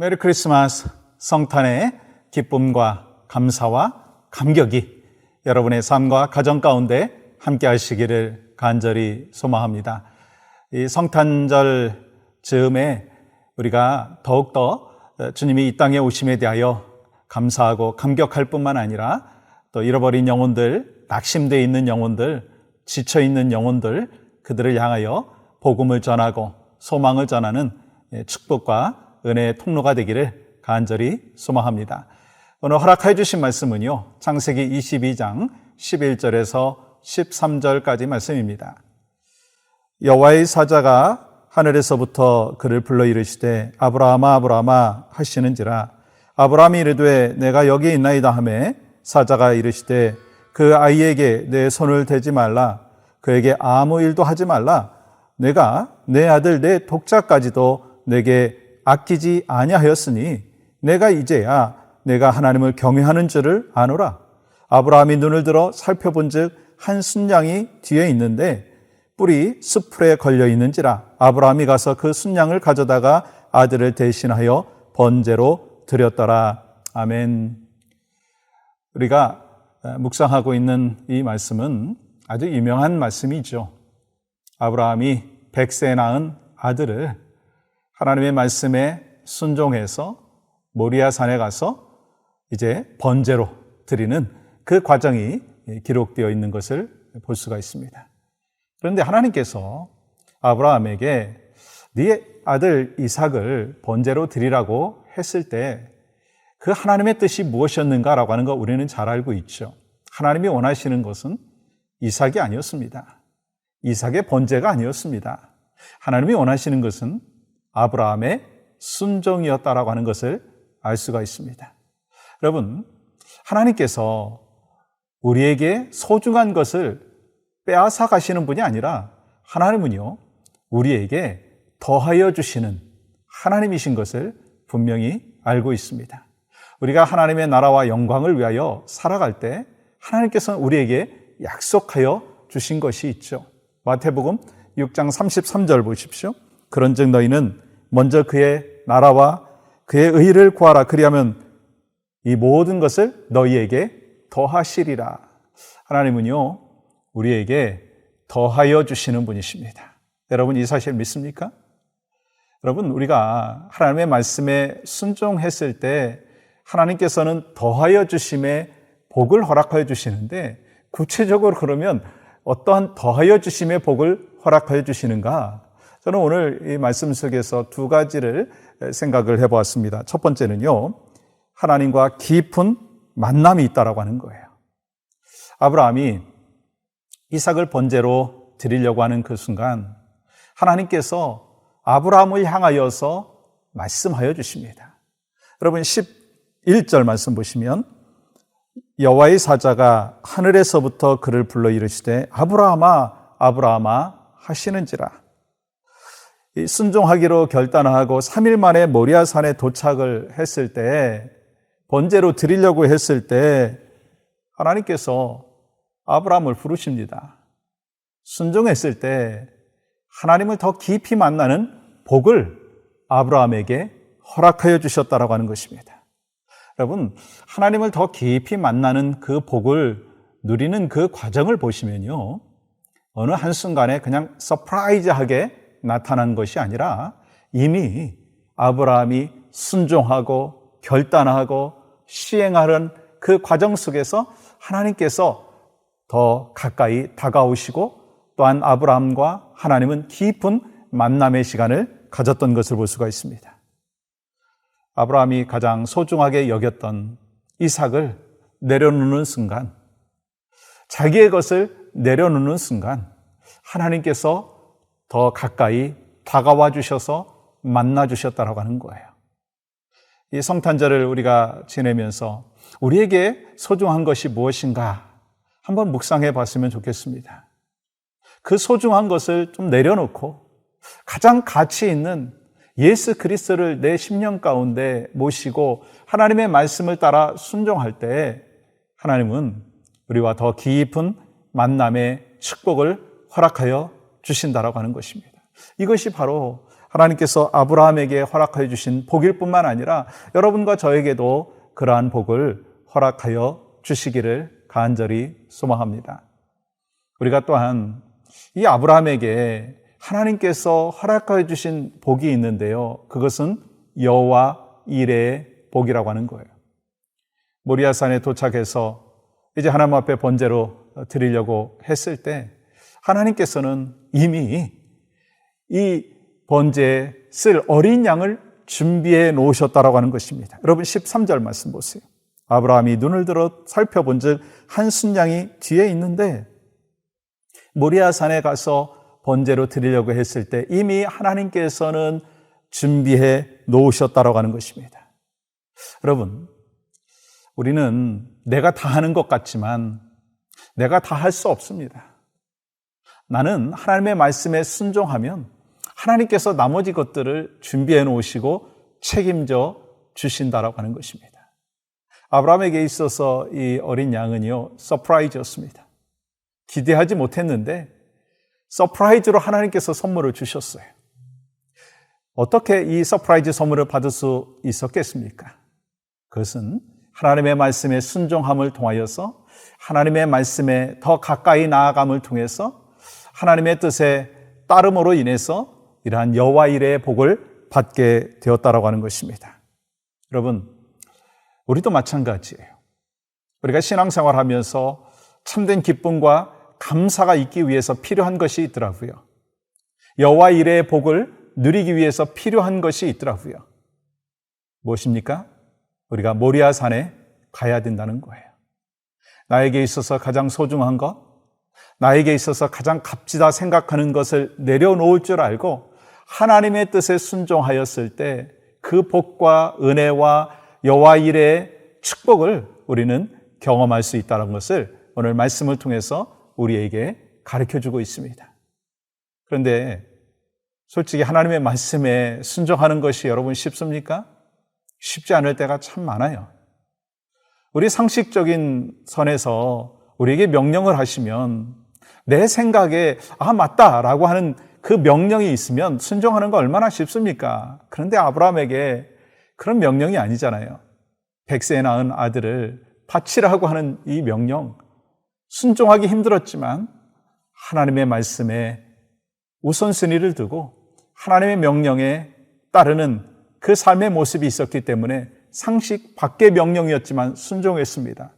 메리 크리스마스. 성탄의 기쁨과 감사와 감격이 여러분의 삶과 가정 가운데 함께 하시기를 간절히 소망합니다. 이 성탄절 즈음에 우리가 더욱더 주님이 이 땅에 오심에 대하여 감사하고 감격할 뿐만 아니라 또 잃어버린 영혼들, 낙심되어 있는 영혼들, 지쳐있는 영혼들, 그들을 향하여 복음을 전하고 소망을 전하는 축복과 은혜의 통로가 되기를 간절히 소망합니다. 오늘 허락해 주신 말씀은요, 창세기 22장 11절에서 13절까지 말씀입니다. 여호와의 사자가 하늘에서부터 그를 불러 이르시되 아브라함아 아브라함아 하시는지라. 아브라함이 이르되 내가 여기 있나이다 하매 사자가 이르시되 그 아이에게 내 손을 대지 말라. 그에게 아무 일도 하지 말라. 내가 내 아들 내 독자까지도 내게 아끼지 아니하였으니 내가 이제야 내가 하나님을 경외하는 줄을 아노라. 아브라함이 눈을 들어 살펴본즉 한 순양이 뒤에 있는데 뿔이 숯불에 걸려 있는지라. 아브라함이 가서 그 순양을 가져다가 아들을 대신하여 번제로 드렸더라. 아멘. 우리가 묵상하고 있는 이 말씀은 아주 유명한 말씀이죠. 아브라함이 100세 낳은 아들을 하나님의 말씀에 순종해서 모리아 산에 가서 이제 번제로 드리는 그 과정이 기록되어 있는 것을 볼 수가 있습니다. 그런데 하나님께서 아브라함에게 네 아들 이삭을 번제로 드리라고 했을 때 그 하나님의 뜻이 무엇이었는가라고 하는 거 우리는 잘 알고 있죠. 하나님이 원하시는 것은 이삭이 아니었습니다. 이삭의 번제가 아니었습니다. 하나님이 원하시는 것은 아브라함의 순종이었다라고 하는 것을 알 수가 있습니다. 여러분, 하나님께서 우리에게 소중한 것을 빼앗아 가시는 분이 아니라 하나님은요, 우리에게 더하여 주시는 하나님이신 것을 분명히 알고 있습니다. 우리가 하나님의 나라와 영광을 위하여 살아갈 때 하나님께서는 우리에게 약속하여 주신 것이 있죠. 마태복음 6장 33절 보십시오. 그런즉 너희는 먼저 그의 나라와 그의 의를 구하라. 그리하면 이 모든 것을 너희에게 더하시리라. 하나님은요, 우리에게 더하여 주시는 분이십니다. 여러분, 이 사실 믿습니까? 여러분, 우리가 하나님의 말씀에 순종했을 때 하나님께서는 더하여 주심의 복을 허락하여 주시는데, 구체적으로 그러면 어떠한 더하여 주심의 복을 허락하여 주시는가? 저는 오늘 이 말씀 속에서 두 가지를 생각을 해보았습니다. 첫 번째는요, 하나님과 깊은 만남이 있다라고 하는 거예요. 아브라함이 이삭을 번제로 드리려고 하는 그 순간 하나님께서 아브라함을 향하여서 말씀하여 주십니다. 여러분, 11절 말씀 보시면 여호와의 사자가 하늘에서부터 그를 불러 이르시되 아브라함아 아브라함아 하시는지라. 순종하기로 결단하고 3일 만에 모리아 산에 도착을 했을 때, 번제로 드리려고 했을 때 하나님께서 아브라함을 부르십니다. 순종했을 때 하나님을 더 깊이 만나는 복을 아브라함에게 허락하여 주셨다라고 하는 것입니다. 여러분, 하나님을 더 깊이 만나는 그 복을 누리는 그 과정을 보시면요, 어느 한순간에 그냥 서프라이즈하게 나타난 것이 아니라 이미 아브라함이 순종하고 결단하고 시행하는 그 과정 속에서 하나님께서 더 가까이 다가오시고 또한 아브라함과 하나님은 깊은 만남의 시간을 가졌던 것을 볼 수가 있습니다. 아브라함이 가장 소중하게 여겼던 이삭을 내려놓는 순간, 자기의 것을 내려놓는 순간 하나님께서 더 가까이 다가와 주셔서 만나 주셨다라고 하는 거예요. 이 성탄절을 우리가 지내면서 우리에게 소중한 것이 무엇인가 한번 묵상해 봤으면 좋겠습니다. 그 소중한 것을 좀 내려놓고 가장 가치 있는 예수 그리스도를 내 심령 가운데 모시고 하나님의 말씀을 따라 순종할 때 하나님은 우리와 더 깊은 만남의 축복을 허락하여 주신다라고 하는 것입니다. 이것이 바로 하나님께서 아브라함에게 허락하여 주신 복일 뿐만 아니라 여러분과 저에게도 그러한 복을 허락하여 주시기를 간절히 소망합니다. 우리가 또한 이 아브라함에게 하나님께서 허락하여 주신 복이 있는데요. 그것은 여호와 이레의 복이라고 하는 거예요. 모리아산에 도착해서 이제 하나님 앞에 번제로 드리려고 했을 때 하나님께서는 이미 이 번제에 쓸 어린 양을 준비해 놓으셨다라고 하는 것입니다. 여러분 13절 말씀 보세요. 아브라함이 눈을 들어 살펴본 즉 한 순양이 뒤에 있는데 모리아산에 가서 번제로 드리려고 했을 때 이미 하나님께서는 준비해 놓으셨다라고 하는 것입니다. 여러분, 우리는 내가 다 하는 것 같지만 내가 다 할 수 없습니다. 나는 하나님의 말씀에 순종하면 하나님께서 나머지 것들을 준비해 놓으시고 책임져 주신다라고 하는 것입니다. 아브라함에게 있어서 이 어린 양은요, 서프라이즈였습니다. 기대하지 못했는데 서프라이즈로 하나님께서 선물을 주셨어요. 어떻게 이 서프라이즈 선물을 받을 수 있었겠습니까? 그것은 하나님의 말씀에 순종함을 통하여서 하나님의 말씀에 더 가까이 나아감을 통해서 하나님의 뜻에 따름으로 인해서 이러한 여호와 이레의 복을 받게 되었다라고 하는 것입니다. 여러분, 우리도 마찬가지예요. 우리가 신앙생활하면서 참된 기쁨과 감사가 있기 위해서 필요한 것이 있더라고요. 여호와 이레의 복을 누리기 위해서 필요한 것이 있더라고요. 무엇입니까? 우리가 모리아산에 가야 된다는 거예요. 나에게 있어서 가장 소중한 것, 나에게 있어서 가장 값지다 생각하는 것을 내려놓을 줄 알고 하나님의 뜻에 순종하였을 때 그 복과 은혜와 여호와 이레의 축복을 우리는 경험할 수 있다는 것을 오늘 말씀을 통해서 우리에게 가르쳐주고 있습니다. 그런데 솔직히 하나님의 말씀에 순종하는 것이 여러분 쉽습니까? 쉽지 않을 때가 참 많아요. 우리 상식적인 선에서 우리에게 명령을 하시면 내 생각에 맞다라고 하는 그 명령이 있으면 순종하는 거 얼마나 쉽습니까? 그런데 아브라함에게 그런 명령이 아니잖아요. 100세에 낳은 아들을 바치라고 하는 이 명령, 순종하기 힘들었지만 하나님의 말씀에 우선순위를 두고 하나님의 명령에 따르는 그 삶의 모습이 있었기 때문에 상식 밖의 명령이었지만 순종했습니다.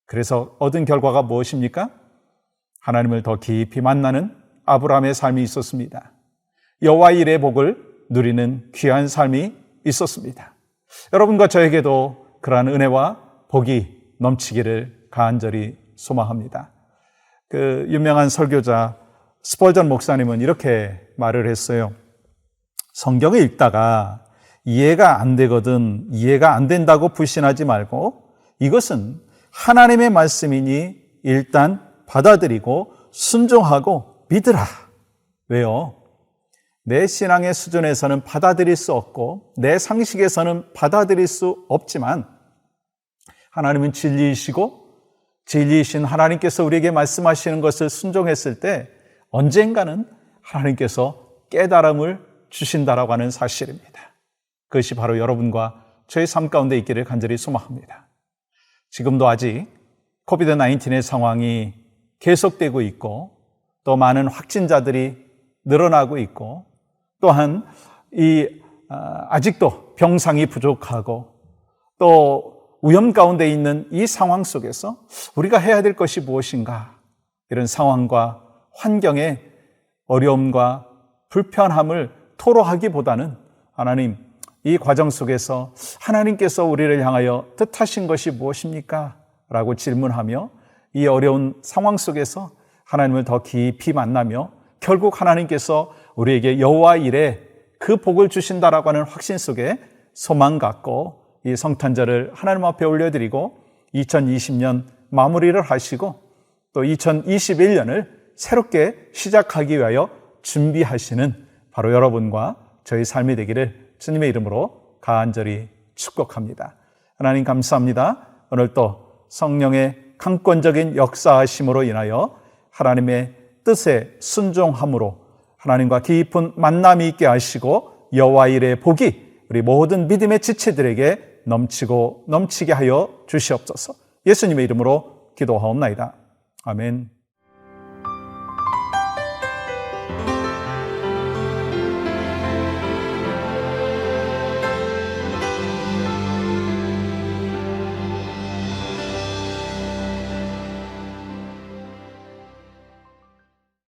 그래서 얻은 결과가 무엇입니까? 하나님을 더 깊이 만나는 아브라함의 삶이 있었습니다. 여호와 이레의 복을 누리는 귀한 삶이 있었습니다. 여러분과 저에게도 그러한 은혜와 복이 넘치기를 간절히 소망합니다. 그 유명한 설교자 스펄전 목사님은 이렇게 말을 했어요. 성경을 읽다가 이해가 안 되거든 이해가 안 된다고 불신하지 말고 이것은 하나님의 말씀이니 일단 받아들이고 순종하고 믿으라. 왜요? 내 신앙의 수준에서는 받아들일 수 없고 내 상식에서는 받아들일 수 없지만 하나님은 진리이시고 진리이신 하나님께서 우리에게 말씀하시는 것을 순종했을 때 언젠가는 하나님께서 깨달음을 주신다라고 하는 사실입니다. 그것이 바로 여러분과 저의 삶 가운데 있기를 간절히 소망합니다. 지금도 아직 코비드-19의 상황이 계속되고 있고 또 많은 확진자들이 늘어나고 있고 또한 아직도 병상이 부족하고 또 위험 가운데 있는 이 상황 속에서 우리가 해야 될 것이 무엇인가? 이런 상황과 환경의 어려움과 불편함을 토로하기보다는 하나님, 이 과정 속에서 하나님께서 우리를 향하여 뜻하신 것이 무엇입니까? 라고 질문하며 이 어려운 상황 속에서 하나님을 더 깊이 만나며 결국 하나님께서 우리에게 여호와 이레 그 복을 주신다라고 하는 확신 속에 소망 갖고 이 성탄절을 하나님 앞에 올려드리고 2020년 마무리를 하시고 또 2021년을 새롭게 시작하기 위하여 준비하시는 바로 여러분과 저희 삶이 되기를 주님의 이름으로 간절히 축복합니다. 하나님 감사합니다. 오늘 또 성령의 강권적인 역사하심으로 인하여 하나님의 뜻에 순종함으로 하나님과 깊은 만남이 있게 하시고 여호와 일의 복이 우리 모든 믿음의 지체들에게 넘치게 하여 주시옵소서. 예수님의 이름으로 기도하옵나이다. 아멘.